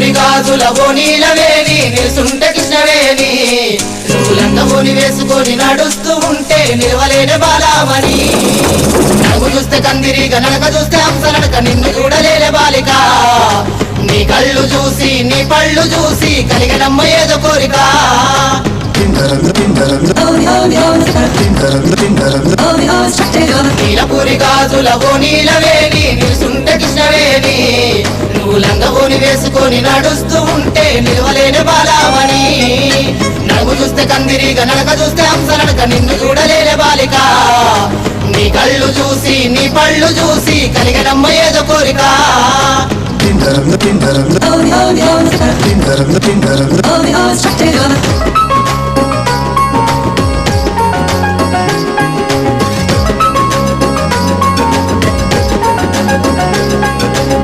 పూరి గాజుల ఓనీలవేని నిలుసుంటే కృష్ణవేణి రంగులంగ వేసుకొని నడుస్తూ ఉంటే నిలవలేని బాలామణి నడుము చూస్తే కందిరిగా నడక చూస్తే హంసనడక నిన్ను చూడలేని బాలిక నీ కళ్ళు చూసి నీ పళ్ళు చూసి కలిగనమ్మ ఏదో కోరిక నీలపూరి గాజుల ఓనీలవేని నిలుసుంటే కృష్ణవేణి నువ్వు లంగవోని వేసుకొని నడుస్తూ ఉంటే నిలవలేని బాలామణి నడుము చూస్తే కందిరిగా నడక చూస్తే హంసనడక నిన్ను చూడలేని బాలిక నీ కళ్ళు చూసి నీ పళ్ళు చూసి కలిగనమ్మ ఏదో కోరిక Pin,